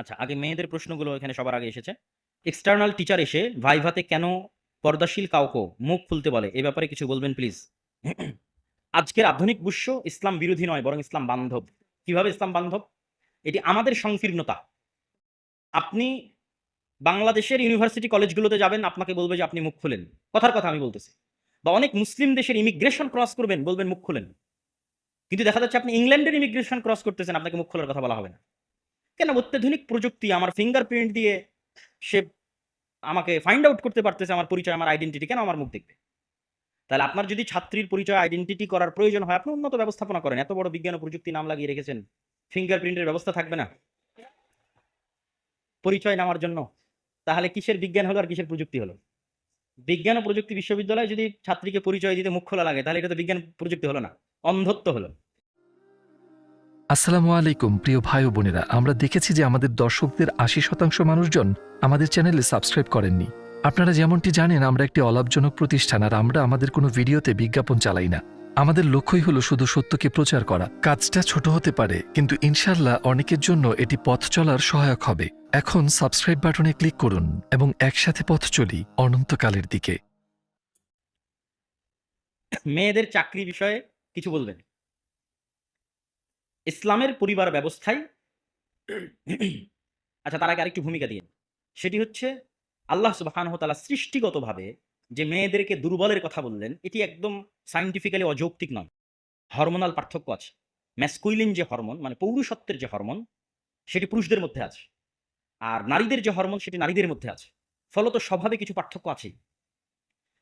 আচ্ছা, আগে মেয়েদের প্রশ্নগুলো এখানে সবার আগে এসেছে। এক্সটার্নাল টিচার এসে ভাইভাতে কেন পর্দাশীল কাউকে মুখ খুলতে বলে, এ ব্যাপারে কিছু বলবেন প্লিজ। আজকের আধুনিক বিশ্ব ইসলাম বিরোধী নয়, বরং ইসলাম বান্ধব। কিভাবে ইসলাম বান্ধব? এটি আমাদের সংকীর্ণতা। আপনি বাংলাদেশের ইউনিভার্সিটি কলেজগুলোতে যাবেন, আপনাকে বলবে যে আপনি মুখ খুলেন, কথার কথা আমি বলতেছি। বা অনেক মুসলিম দেশের ইমিগ্রেশন ক্রস করবেন, বলবেন মুখ খুলেন। কিন্তু দেখা যাচ্ছে আপনি ইংল্যান্ডের ইমিগ্রেশন ক্রস করতেছেন, আপনাকে মুখ খোলার কথা বলা হবে না। কেন? অত্যাধুনিক প্রযুক্তি, আমার ফিঙ্গারপ্রিন্ট দিয়ে সে আমাকে ফাইন্ড আউট করতে পারতেছে আমার পরিচয়, আমার আইডেন্টিটি, কেন আমার মুখ দেখবে? তাহলে আপনার যদি ছাত্রীর পরিচয় আইডেন্টিটি করার প্রয়োজন হয়, আপনি উন্নত ব্যবস্থাপনা করেন। এত বড় বিজ্ঞান ও প্রযুক্তি নাম লাগিয়ে রেখেছেন, ফিঙ্গারপ্রিন্টের ব্যবস্থা থাকবে না পরিচয় নেওয়ার জন্য? তাহলে কিসের বিজ্ঞান হলো আর কিসের প্রযুক্তি হলো? বিজ্ঞান ও প্রযুক্তি বিশ্ববিদ্যালয়ে যদি ছাত্রীকে পরিচয় দিতে মুখ খোলা লাগে, তাহলে এটা তো বিজ্ঞান প্রযুক্তি হলো না, অন্ধত্ব হলো। আসসালামু আলাইকুম প্রিয় ভাই ও বোনেরা, আমরা দেখেছি যে আমাদের দর্শকদের ৮০% মানুষজন আমাদের চ্যানেলে সাবস্ক্রাইব করেননি। আপনারা যেমনটি জানেন, আমরা একটি অলাভজনক প্রতিষ্ঠান, আর আমরা আমাদের কোনো ভিডিওতে বিজ্ঞাপন চালাই না। আমাদের লক্ষ্যই হলো শুধু সত্যকে প্রচার করা। কাজটা ছোট হতে পারে, কিন্তু ইনশাল্লাহ অনেকের জন্য এটি পথ চলার সহায়ক হবে। এখন সাবস্ক্রাইব বাটনে ক্লিক করুন এবং একসাথে পথ চলি অনন্তকালের দিকে। মেয়েদের চাকরি বিষয়ে কিছু বলবেন? ইসলামের পরিবার ব্যবস্থায় আচ্ছা, তার আগে আরেকটু ভূমিকা দিয়ে, সেটি হচ্ছে আল্লাহ সুবহানাহু ওয়া তাআলা সৃষ্টিগতভাবে যে মেয়েদেরকে দুর্বলের কথা বললেন, এটি একদম সায়েন্টিফিক্যালি অযৌক্তিক নয়। হরমোনাল পার্থক্য আছে। ম্যাসকুইলিন যে হরমোন, মানে পৌরুষত্বের যে হরমোন, সেটি পুরুষদের মধ্যে আছে। আর নারীদের যে হরমোন, সেটি নারীদের মধ্যে আছে। ফলত স্বভাবে কিছু পার্থক্য আছেই।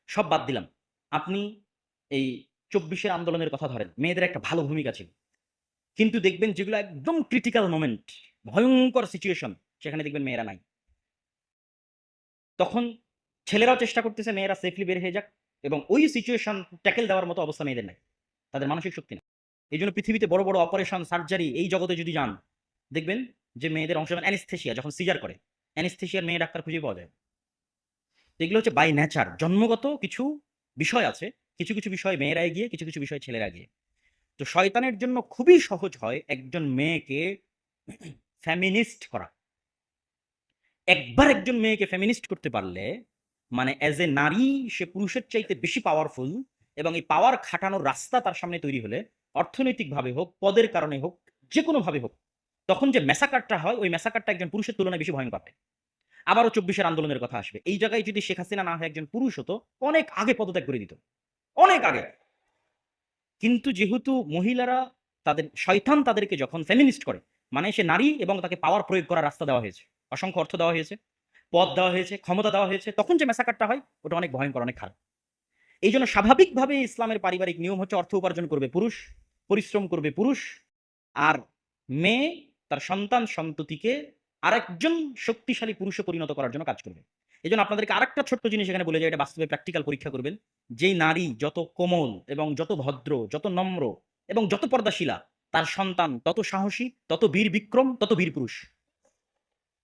সব বাদ দিলাম। আপনি এই ২৪-এর আন্দোলনের কথা ধরেন, মেয়েদের একটা ভালো ভূমিকা ছিল। কিন্তু দেখবেন যেগুলো একদম ক্রিটিক্যাল মোমেন্ট, ভয়ংকর সিচুয়েশন, সেখানে দেখবেন মেয়েরা নাই। তখন ছেলেরাও চেষ্টা করতেছে মেয়েরা সেফলি বের হয়ে যাক, এবং ওই সিচুয়েশন ট্যাকেল দেওয়ার মতো অবস্থা মেয়েদের নাই। তাদের মানসিক শক্তি না। এই জন্য পৃথিবীতে বড় বড় অপারেশন, সার্জারি, এই জগতে যদি যান, দেখবেন যে মেয়েদের অংশ, অ্যানেস্থেশিয়া, যখন সিজার করে, অ্যানেস্থেশিয়ার মেয়ে ডাক্তার খুঁজে পাওয়া যায়। এগুলো হচ্ছে বাই নেচার, জন্মগত কিছু বিষয় আছে। কিছু কিছু বিষয় মেয়েরা এগিয়ে, কিছু কিছু বিষয় ছেলেরা এগিয়ে। তো শয়তানের জন্য খুবই সহজ হয় একজন মেয়েকে ফেমিনিস্ট করা। একবার একজন মেয়েকে ফেমিনিস্ট করতে পারলে, মানে অ্যাজ এ নারী সে পুরুষের চাইতে বেশি পাওয়ারফুল, এবং এই পাওয়ার খাটানোর রাস্তা তার সামনে তৈরি হলে, অর্থনৈতিকভাবে হোক, পদের কারণে হোক, যে কোনোভাবে হোক, তখন যে ম্যাসাকারটা হয়, ওই ম্যাসাকারটা একজন পুরুষের তুলনায় বেশি ভয়ঙ্কর হয়। আবারও ২৪-এর আন্দোলনের কথা আসবে। এই জায়গায় যদি শেখ হাসিনা না হয় একজন পুরুষ হতো, অনেক আগে পদত্যাগ করে দিত, অনেক আগে। কিন্তু যেহেতু মহিলারা, তাদের শয়তান তাদেরকে যখন ফেমিনিস্ট করে, মানে সে নারী এবং তাকে পাওয়ার প্রয়োগ করার রাস্তা দেওয়া হয়েছে, অসংখ্য অর্থ দেওয়া হয়েছে, পদ দেওয়া হয়েছে, ক্ষমতা দেওয়া হয়েছে, তখন যে ম্যাসাকারটা হয়, ওটা অনেক ভয়ঙ্কর, অনেক খারাপ। এই জন্য স্বাভাবিকভাবে ইসলামের পারিবারিক নিয়ম হচ্ছে অর্থ উপার্জন করবে পুরুষ, পরিশ্রম করবে পুরুষ, আর মেয়ে তার সন্তান সন্ততিকে আরেকজন শক্তিশালী পুরুষে পরিণত করার জন্য কাজ করবে। এই জন্য আপনাদেরকে আরেকটা ছোট্ট জিনিস এখানে বলে যায়, এটা বাস্তবে প্র্যাকটিক্যাল পরীক্ষা করবেন। যেই নারী যত কোমল এবং যত ভদ্র, যত নম্র এবং যত পর্দাশীলা, তার সন্তান তত সাহসী, তত বীর বিক্রম, তত বীর পুরুষ।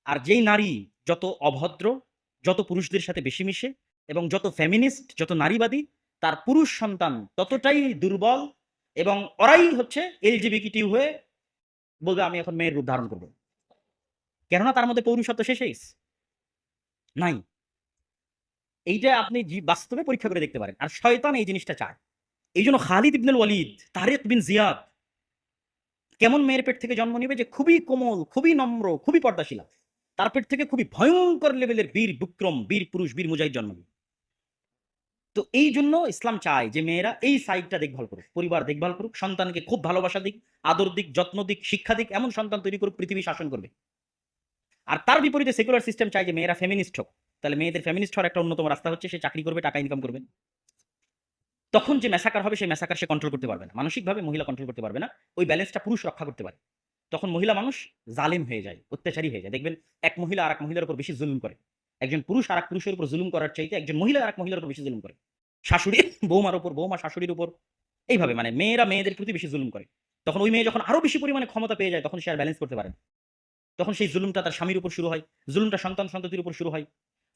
আর যেই নারী যত অভদ্র, যত পুরুষদের সাথে বেশি মিশে, এবং যত ফেমিনিস্ট, যত নারীবাদী, তার পুরুষ সন্তান ততটাই দুর্বল, এবং ওরাই হচ্ছে এলজিবিটি হয়ে বলবে আমি এখন মেয়ের রূপ ধারণ করবো। কেননা তার মধ্যে পৌরুষত্ব শেষ হয়ে গেছে, নাই। এইটা আপনি বাস্তবে পরীক্ষা করে দেখতে পারেন। আর শয়তান এই জিনিসটা চায়। এই জন্য খালিদ ইবনুল ওয়ালিদ, তারেক বিন জিয়াদ কেমন মেয়ের পেট থেকে জন্ম নিবে, যে খুবই কোমল, খুবই নম্র, খুবই পর্দাশীলা, তার পেট থেকে খুবই ভয়ঙ্কর লেভেলের বীর বিক্রম, বীর পুরুষ, বীর মুজাহিদ জন্ম নিবে। তো এই জন্য ইসলাম চায় যে মেয়েরা এই সাইডটা দেখভাল করুক, পরিবার দেখভাল করুক, সন্তানকে খুব ভালোবাসা দিক, আদর দিক, যত্ন দিক, শিক্ষা দিক, এমন সন্তান তৈরি করুক পৃথিবী শাসন করবে। আর তার বিপরীতে সেকুলার সিস্টেম চায় যে মেয়েরা ফেমিনিস্ট হোক। তাহলে মেয়েদের ফেমিনিস্ট হওয়ার একটা অন্যতম রাস্তা হচ্ছে সে চাকরি করবে, টাকা ইনকাম করবে। তখন যে ম্যাসাকার হবে, সেই ম্যাসাকার সে কন্ট্রোল করতে পারবে না, মানসিকভাবে মহিলা কন্ট্রোল করতে পারবে না। ওই ব্যালেন্সটা পুরুষ রক্ষা করতে পারে। তখন মহিলা মানুষ জালিম হয়ে যায়, অত্যাচারী হয়ে যায়। দেখবেন এক মহিলা আর এক মহিলার উপর বেশি জুলুম করে। একজন পুরুষ আর এক পুরুষের উপর জুলুম করার চাইতে একজন মহিলা আর এক মহিলার উপর বেশি জুলুম করে। শাশুড়ি বৌমার উপর, বৌমা শাশুড়ির উপর, এইভাবে মানে মেয়েরা মেয়েদের প্রতি বেশি জুলুম করে। তখন ওই মেয়ে যখন আরো বেশি পরিমাণে ক্ষমতা পেয়ে যায়, তখন সে আর ব্যালেন্স করতে পারে না। তখন সেই জুলুমটা তার স্বামীর উপর শুরু হয়, জুলুমটা সন্তান সন্ততির উপর শুরু হয়।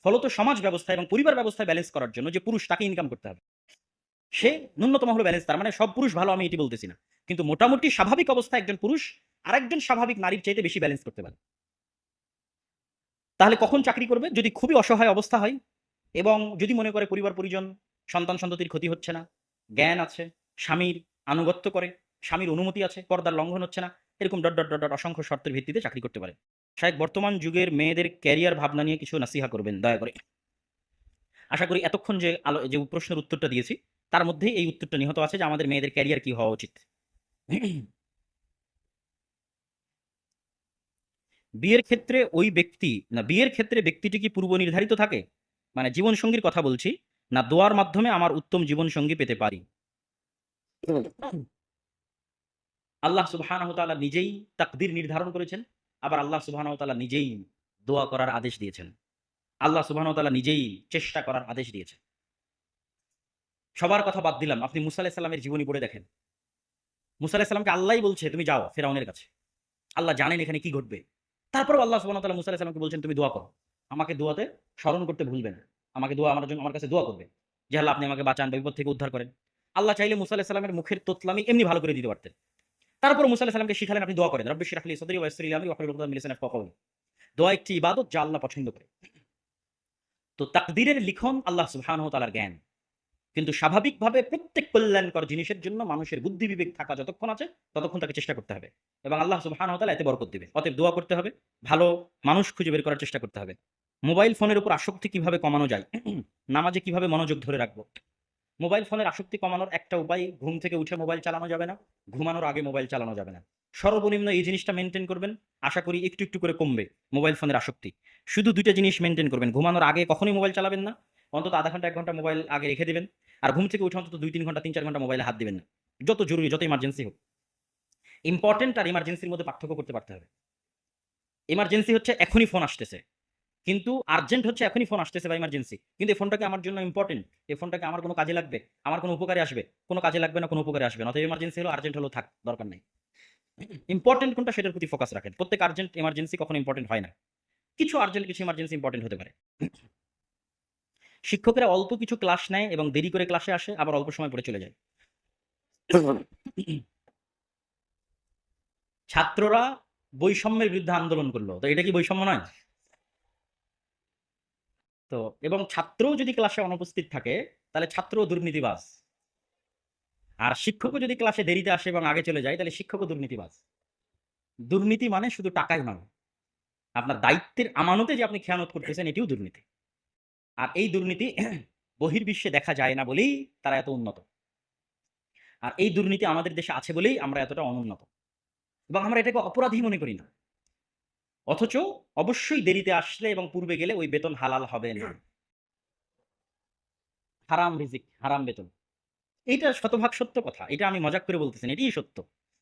ফলত সমাজ ব্যবস্থা এবং পরিবার ব্যবস্থায় ব্যালেন্স করার জন্য যে পুরুষ, তাকে ইনকাম করতে হবে। সে ন্যূনতম হলো ব্যালেন্স। তার মানে সব পুরুষ ভালো, আমি এটি বলতেছি না, কিন্তু মোটামুটি স্বাভাবিক অবস্থায় একজন পুরুষ আরেকজন স্বাভাবিক নারীর চাইতে বেশি ব্যালেন্স করতে পারে। তাহলে কখন চাকরি করবে? যদি খুবই অসহায় অবস্থা হয় এবং যদি মনে করে পরিবার পরিজন, সন্তান সন্ততির ক্ষতি হচ্ছে না, জ্ঞান আছে, স্বামীর আনুগত্য করে, স্বামীর অনুমতি আছে, পর্দার লঙ্ঘন হচ্ছে না, এরকম ডট ডট ডট ডট অসংখ্য শর্তের ভিত্তিতে চাকরি করতে পারে। শায়েখ বর্তমান যুগের মেয়েদের ক্যারিয়ার ভাবনা নিয়ে কিছু নাসিহা করবেন দয়া করে। আশা করি এতক্ষণ যে প্রশ্নের উত্তরটা দিয়েছি তার মধ্যেই এই উত্তরটা নিহত আছে যে আমাদের মেয়েদের ক্যারিয়ার কি হওয়া উচিত। বিয়ের ক্ষেত্রে ব্যক্তিটি কি পূর্ব নির্ধারিত থাকে? মানে জীবন সঙ্গীর কথা বলছি, না দোয়ার মাধ্যমে আমার উত্তম জীবন সঙ্গী পেতে পারি? আল্লাহ সুবহানাহু ওয়া তাআলা নিজেই তাকদীর নির্ধারণ করেছেন, আবার আল্লাহ সুবহানাহু ওয়া তাআলা নিজেই দোয়া করার আদেশ দিয়েছেন। আল্লাহ সুবহানাহু ওয়া তাআলা নিজেই চেষ্টা করার আদেশ দিয়েছেন। সবার কথা বাদ দিলাম, আপনি মুসা আলাইহিস সালামের জীবনী পড়ে দেখেন। মুসা আলাইহিস সালামকে আল্লাহই বলছে তুমি যাও ফিরআউনের কাছে। আল্লাহ জানেন এখানে কি ঘটবে। তারপরেও আল্লাহ সুবহানাহু ওয়া তাআলা মুসা আলাইহিস সালামকে বলছেন তুমি দোয়া করো। আমাকে দোয়াতে স্মরণ করতে ভুলবেন না। আমাকে দোয়া আমার জন্য আমার কাছে দোয়া করবে। যে আল্লাহ আপনি আমাকে বাঁচান বা বিপদ থেকে উদ্ধার করেন। আল্লাহ চাইলে মুসা আলাইহিস সালামের মুখের তোতলামি এমনি ভালো করে দিতে পারতেন। তারপর মুসা আলাইহিস সালামকে শিখালেন আপনি দোয়া করেন। রব্বি ইশরাহ লি সাদরি ওয়া ইয়াসসির লি আমরি ওয়াহলুল উকদাতাম মিন লিসানি ইয়াফকাহু কওলি। দোয়া একটি ইবাদত যা আল্লাহ পছন্দ করে। তো তাকদীরের লিখন আল্লাহ সুবহানাহু ওয়া তাআলার জ্ঞান। কিন্তু স্বাভাবিকভাবে প্রত্যেক কল্যাণকর জিনিসের জন্য মানুষের বুদ্ধি বিবেক থাকা যতক্ষণ আছে ততক্ষণ তাকে চেষ্টা করতে হবে এবং আল্লাহ সুবহানাহু ওয়া তাআলা এতে বরকত দিবে। অতএব দোয়া করতে হবে, ভালো মানুষ খুঁজে বের করার চেষ্টা করতে হবে। মোবাইল ফোনের উপর আসক্তি কিভাবে কমানো যায়? নামাজে কিভাবে মনোযোগ ধরে রাখবো? মোবাইল ফোনের আসক্তি কমানোর একটা উপায়, ঘুম থেকে উঠে মোবাইল চালানো যাবে না, ঘুমানোর আগে মোবাইল চালানো যাবে না। সর্বনিম্ন এই জিনিসটা মেনটেন করবেন, আশা করি একটু একটু করে কমবে মোবাইল ফোনের আসক্তি। শুধু দুইটা জিনিস মেনটেন করবেন, ঘুমানোর আগে কখনোই মোবাইল চালাবেন না, অন্তত আধা ঘন্টা 1 ঘন্টা মোবাইল আগে রেখে দিবেন। আর ঘুম থেকে উঠে অন্তত 2-3 ঘন্টা 3-4 ঘন্টা মোবাইলে হাত দিবেন না। যত জরুরি, যত ইমার্জেন্সি হোক। ইম্পর্টেন্ট আর ইমার্জেন্সির মধ্যে পার্থক্য করতে পারতে হবে। ইমার্জেন্সি হচ্ছে এখনই ফোন আসতেছে, কিন্তু আর্জেন্ট হচ্ছে এখনই ফোন আসতেছে বা ইমার্জেন্সি, কিন্তু এই ফোনটাকে আমার জন্য ইম্পর্টেন্ট, এই ফোনটাকে আমার কোনো কাজে লাগবে, আমার কোনো উপকারে আসবে, কোনো কাজে লাগবে না, কোনো উপকারে আসবে না। অতএব ইমার্জেন্সি হলো, আর্জেন্ট হলো থাক, দরকার নেই। ইম্পর্টেন্ট কোনটা সেটার প্রতি ফোকাস রাখেন। প্রত্যেক আর্জেন্ট ইমার্জেন্সি কখনো ইম্পর্টেন্ট হয় না। কিছু আর্জেন্ট কিছু ইমার্জেন্সি ইম্পর্টেন্ট হতে পারে। শিক্ষকেরা অল্প কিছু ক্লাস নেয় এবং দেরি করে ক্লাসে আসে, আবার অল্প সময় পরে চলে যায়। ছাত্ররা বৈষম্যের বিরুদ্ধে আন্দোলন করলো, তো এটা কি বৈষম্য নয়? তো এবং ছাত্রও যদি ক্লাসে অনুপস্থিত থাকে তাহলে ছাত্রও দুর্নীতিবাজ। আর শিক্ষকও যদি ক্লাসে দেরিতে আসে এবং আগে চলে যায় তাহলে শিক্ষকও দুর্নীতিবাজ। দুর্নীতি মানে শুধু টাকাই নয়, আপনার দায়িত্বের আমানতে যে আপনি খেয়ানত করতেছেন এটিও দুর্নীতি। আর এই দুর্নীতি বহির্বিশ্বে দেখা যায় না বলেই তারা এত উন্নত। আর এই দুর্নীতি আমাদের দেশে আছে বলেই আমরা এতটা অনুন্নত এবং আমরা এটাকে অপরাধী মনে করি না। অথচ অবশ্যই দেরিতে আসলে এবং পূর্বে গেলে ওই বেতন হালাল হবে না। হারাম রিজিক, হারাম বেতন। এইটা শতভাগ সত্য কথা। এটা আমি মজাক করে বলতেছি না, এটিই সত্য।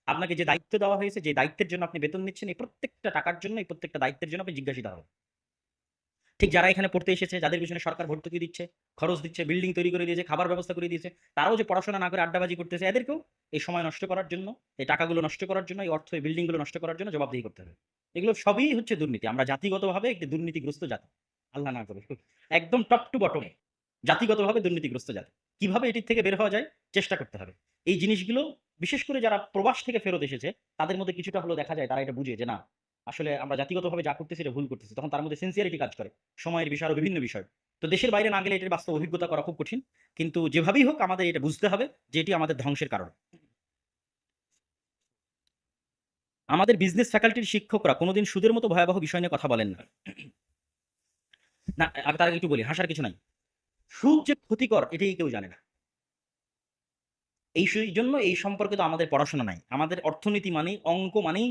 আপনাকে যে দায়িত্ব দেওয়া হয়েছে, যে দায়িত্বের জন্য আপনি বেতন নিচ্ছেন, এই প্রত্যেকটা টাকার জন্য, এই প্রত্যেকটা দায়িত্বের জন্য আপনি জিজ্ঞাসিত হবেন। ঠিক যারা এখানে পড়তে এসেছে, যাদের পিছনে সরকার ভর্তুকি দিচ্ছে, খরচ দিচ্ছে, বিল্ডিং তৈরি করে দিয়েছে, খাবার ব্যবস্থা করে দিয়েছে, তারাও যে পড়াশোনা না করে আড্ডাবাজি করতেছে, এদেরকেও এই সময় নষ্ট করার জন্য, এই টাকাগুলো নষ্ট করার জন্য, এই অর্থ, এই বিল্ডিং গুলো নষ্ট করার জন্য জবাবদিহি করতে হবে। এগুলো সবই হচ্ছে দুর্নীতি। আমরা জাতিগতভাবে একটি দুর্নীতিগ্রস্ত জাতি। আল্লাহ না করে, একদম টপ টু বটম জাতিগতভাবে দুর্নীতিগ্রস্ত জাতি। কিভাবে এটির থেকে বের হওয়া যায় চেষ্টা করতে হবে। এই জিনিসগুলো বিশেষ করে যারা প্রবাস থেকে ফেরত এসেছে তাদের মধ্যে কিছুটা হলেও দেখা যায়, তারা এটা বুঝে যে না, আসলে আমরা জাতিগতভাবে যা করতেছি এটা ভুল করতেছি। তখন তার মধ্যে সিনসিয়ারিটি কাজ করে, সময়ের বিষয় আরো বিভিন্ন বিষয়। তো দেশের বাইরে না গেলে এটার বাস্তব অভিজ্ঞতা করা খুব কঠিন, কিন্তু যেভাবেই হোক আমাদের এটা বুঝতে হবে যে এটি আমাদের ধ্বংসের কারণ। আমাদের বিজনেস ফ্যাকাল্টির শিক্ষকরা কোনোদিন সুদের মতো ভয়াবহ বিষয় নিয়ে কথা বলেন না। না, আমি তার আগে একটু বলি, হাসার কিছু নাই। সুদ যে ক্ষতিকর এটাই কেউ জানে না। জন্য এই সম্পর্কে তো আমাদের পড়াশোনা নাই। আমাদের অর্থনীতি মানেই, অঙ্ক মানেই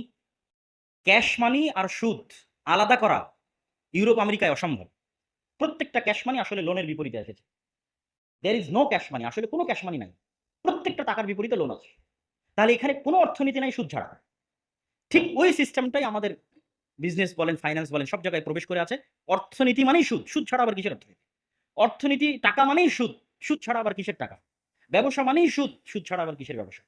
ক্যাশ মানি আর সুদ আলাদা করা ইউরোপ আমেরিকায় অসম্ভব। প্রত্যেকটা ক্যাশ মানি আসলে লোনের বিপরীতে এসেছে। There is no cash money, আসলে কোনো ক্যাশ মানি নাই। প্রত্যেকটা টাকার বিপরীতে লোন আছে। তাহলে এখানে কোনো অর্থনীতি নাই সুদ ছাড়া। ঠিক ওই সিস্টেমটাই আমাদের বিজনেস বলেন, ফাইন্যান্স বলেন, সব জায়গায় প্রবেশ করে আছে। অর্থনীতি মানেই সুদ, সুদ ছাড়া আবার কিসের অর্থনীতি? অর্থনীতি টাকা মানেই সুদ, সুদ ছাড়া আবার কিসের টাকা? ব্যবসা মানেই সুদ, সুদ ছাড়া আবার কিসের ব্যবসা?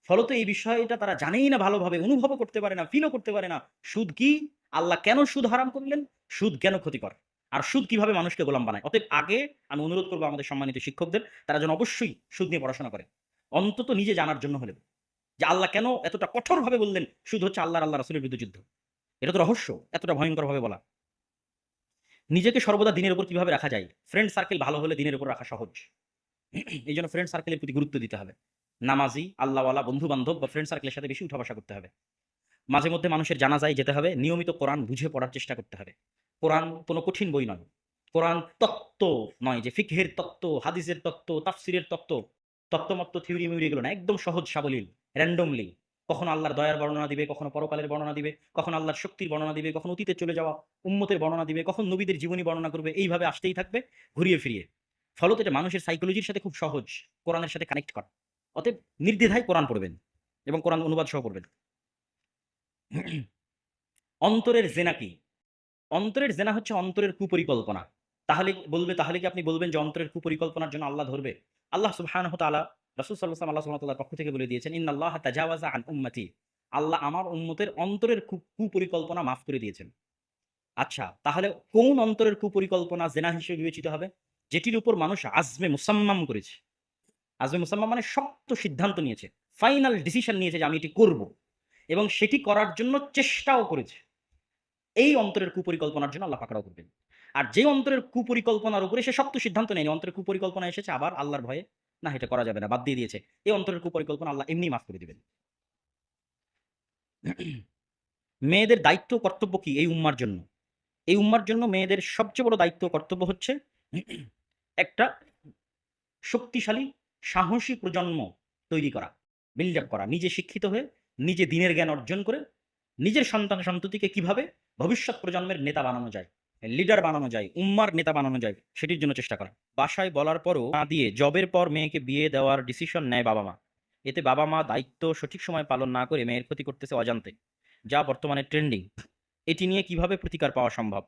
ফলত এই বিষয়টা তারা জানেই না ভালোভাবে, অনুভবও করতে পারে না, ফিলও করতে পারে না। সুদ কি? আল্লাহ কেন সুদ হারাম করলেন? সুদ কেন ক্ষতিকর? আর সুদ কিভাবে মানুষকে গোলাম বানায়? অতএব আগে আমি অনুরোধ করবো আমাদের সম্মানিত শিক্ষকদের, তারা যেন অবশ্যই সুদ নিয়ে পড়াশোনা করে, অন্তত নিজে জানার জন্য হলেও, যে আল্লাহ কেন এতটা কঠোরভাবে বললেন সুদ হচ্ছে আল্লাহ রাসূলের বিরুদ্ধে যুদ্ধ। এটা তো রহস্য, এতটা ভয়ঙ্কর ভাবে বলা। নিজেকে সর্বদা দিনের উপর কিভাবে রাখা যায়? ফ্রেন্ড সার্কেল ভালো হলে দিনের উপর রাখা সহজ। এই জন্য ফ্রেন্ড সার্কেলের প্রতি গুরুত্ব দিতে হবে। নামাজি, আল্লাহওয়ালা বন্ধু বান্ধব বা ফ্রেন্ড সার্কেলের সাথে বেশি উঠা বসা করতে হবে। মাঝে মধ্যে মানুষের জানাজায় যেতে হবে, নিয়মিত কোরআন বুঝে পড়ার চেষ্টা করতে হবে। কোরআন কোনো কঠিন বই নয়। কোরআন তত্ত্ব নয় যে ফিকহের তত্ত্ব, হাদিসের তত্ত্ব, তাফসিরের তত্ত্ব, তত্ত্বমত্ত্ব থিওরি মিউরি এগুলো না, একদম সহজ সাবলীল, র্যান্ডমলি। কখনো আল্লাহর দয়ার বর্ণনা দিবে, কখনো পরকালের বর্ণনা দিবে, কখনো আল্লাহর শক্তির বর্ণনা দিবে, কখনো অতীতে চলে যাওয়া উম্মতের বর্ণনা দিবে, কখন নবীদের জীবনী বর্ণনা করবে, এইভাবে আসতেই থাকবে ঘুরিয়ে ফিরিয়ে। ফলত এটা মানুষের সাইকোলজির সাথে খুব সহজ কোরআনের সাথে কানেক্ট করা। অতএব নির্দ্বিধায় কোরআন পড়বেন এবং কোরআন অনুবাদ সহ পড়বেন। অন্তরের জেনা কি? অন্তরের জেনা হচ্ছে অন্তরের কুপরিকল্পনা। তাহলে কি আপনি বলবেন যে অন্তরের কুপরিকল্পনার জন্য আল্লাহ ধরবে? আল্লাহ সুবহানাহু ওয়া তাআলা, রাসূল সাল্লাল্লাহু আলাইহি ওয়াসাল্লাম আল্লাহ সুবহানাহু ওয়া তাআলার পক্ষ থেকে বলে দিয়েছেন, ইন্নাল্লাহা তাজাওয়াজা আন উম্মতি। আল্লাহ আমার উম্মতের অন্তরের কুপরিকল্পনা মাফ করে দিয়েছেন। আচ্ছা, তাহলে কোন অন্তরের কুপরিকল্পনা জেনা হিসেবে বিবেচিত হবে? যেটির উপর মানুষ আজমে মুসাম্মাম করেছে। আজমে মুসাম্মাম মানে শক্ত সিদ্ধান্ত নিয়েছে, ফাইনাল ডিসিশন নিয়েছে যে আমি এটি করব এবং সেটি করার জন্য চেষ্টাও করেছে। এই অন্তরের কুপরিকল্পনার জন্য আল্লাহ পাকড়াও করবেন। আর যে অন্তরের কুপরিকল্পনার উপরে সে শক্ত সিদ্ধান্ত নেয়নি, অন্তরের কুপরিকল্পনা এসেছে আবার আল্লাহর ভয়ে, না এটা করা যাবে না, বাদ দিয়ে দিয়েছে, এই অন্তরের কুপরিকল্পনা আল্লাহ এমনি মাফ করে দিবেন। মেয়েদের দায়িত্ব কর্তব্য কি এই উম্মার জন্য? এই উম্মার জন্য মেয়েদের সবচেয়ে বড় দায়িত্ব কর্তব্য হচ্ছে একটা শক্তিশালী সাহসী প্রজন্ম তৈরি করা, বিল্ড আপ করা, নিজে শিক্ষিত হয়ে নিজে দিনের জ্ঞান অর্জন করে নিজের সন্তান সন্ততিকে কিভাবে ভবিষ্যৎ প্রজন্মের নেতা বানানো যায়, লিডার বানানো যায়, উম্মার নেতা বানানো যায়, সেটির জন্য চেষ্টা করা। বাসায় বলার পরও না দিয়ে জবের পর মেয়েকে বিয়ে দেওয়ার ডিসিশন নেয় বাবা মা। এতে বাবা মা দায়িত্ব সঠিক সময় পালন না করে মেয়ের ক্ষতি করতেছে অজান্তে, যা বর্তমানে ট্রেন্ডিং। এটি নিয়ে কিভাবে প্রতিকার পাওয়া সম্ভব?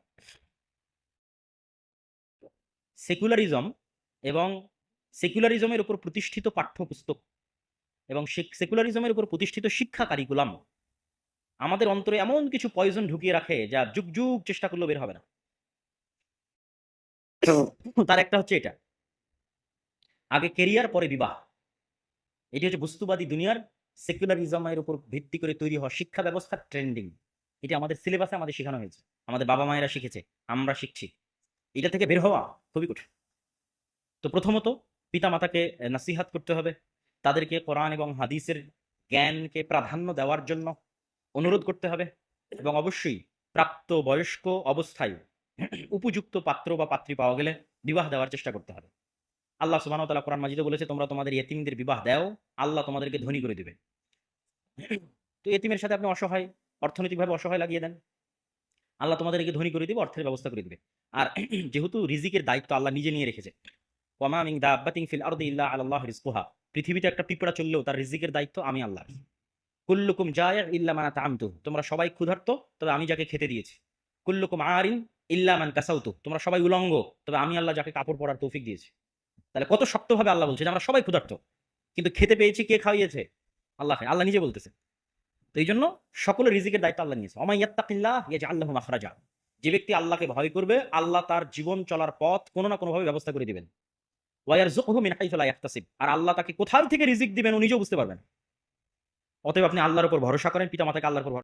সেকুলারিজম এবং সেকুলারিজমের উপর প্রতিষ্ঠিত পাঠ্যপুস্তক এবং সেকুলারিজমের উপর প্রতিষ্ঠিত শিক্ষা কারিকুলাম আমাদের অন্তরে এমন কিছু পয়জন ঢুকিয়ে রাখে যা যুগ যুগ চেষ্টা করলেও বের হবে না। তার একটা হচ্ছে এটা, আগে কেরিয়ার পরে বিবাহ। এটি হচ্ছে বস্তুবাদী দুনিয়ার সেকুলারিজমের উপর ভিত্তি করে তৈরি হওয়া শিক্ষা ব্যবস্থার ট্রেন্ডিং। এটি আমাদের সিলেবাসে আমাদের শেখানো হয়েছে, আমাদের বাবা মায়েরা শিখেছে, আমরা শিখছি। এটা থেকে বের হওয়া খুবই কঠিন। তো প্রথমত পিতা মাতাকে নাসিহাত করতে হবে, তাদেরকে কোরআন এবং হাদিসের জ্ঞানকে প্রাধান্য দেওয়ার জন্য অনুরোধ করতে হবে এবং অবশ্যই প্রাপ্ত বয়স্ক অবস্থায় উপযুক্ত পাত্র বা পাত্রী পাওয়া গেলে বিবাহ দেওয়ার চেষ্টা করতে হবে। আল্লাহ সুবহানাহু ওয়া তাআলা কোরআন মাজিদে বলেছে, তোমরা তোমাদের ইয়েতিমদের বিবাহ দাও, আল্লাহ তোমাদেরকে ধনী করে দিবে। তো ইয়েতিমের সাথে আপনি অসহায়, অর্থনৈতিকভাবে অসহায় লাগিয়ে দেন, আল্লাহ তোমাদেরকে ধনী করে দিবে, অর্থের ব্যবস্থা করে দিবে। আর যেহেতু রিজিকের দায়িত্ব আল্লাহ নিজে নিয়ে রেখেছে, ওয়ামা মিন দাব্বাতিন ফিল আরদি ইল্লা আলাল্লাহি রিজকুহা, পৃথিবীতে একটা পিঁপড়া চললেও তার রিজিকের দায়িত্ব আমি আল্লাহর। কুল্লুকুম জায়ি'un ইল্লা মান আত'আমতু, তোমরা সবাই ক্ষুধার্ত তবে আমি যাকে খেতে দিয়েছি। কুল্লুকুম আরিন ইল্লা মান কাসাউতু, তোমরা সবাই উলঙ্গ তবে আমি আল্লাহ যাকে কাপড় পরার তৌফিক দিয়েছি। তাহলে কত শক্তভাবে আল্লাহ বলছে যে আমরা সবাই ক্ষুধার্ত, কিন্তু খেতে পেয়েছি কে খাওয়িয়েছে? আল্লাহ, আল্লাহ নিজে বলতেছে। তো এই জন্য সকলের রিজিকের দায়িত্ব আল্লাহ নিয়েছে। ওয়া মান ইয়াত্তাকিল্লাহ ইয়াজআল লাহু মাখরাজা, যে ব্যক্তি আল্লাহকে ভয় করবে আল্লাহ তার জীবন চলার পথ কোনো না কোনোভাবে ব্যবস্থা করে দিবেন। ওয়া ইয়ারযুকহু মিন হাইথু লা ইয়াহতাসিব, আর আল্লাহ তাকে কোথা থেকে রিজিক দিবেন ও নিজেও বুঝতে পারবেন। অতএব আপনি আল্লাহর উপর ভরসা করেন, পিতা মাতাকে আল্লাহর উপর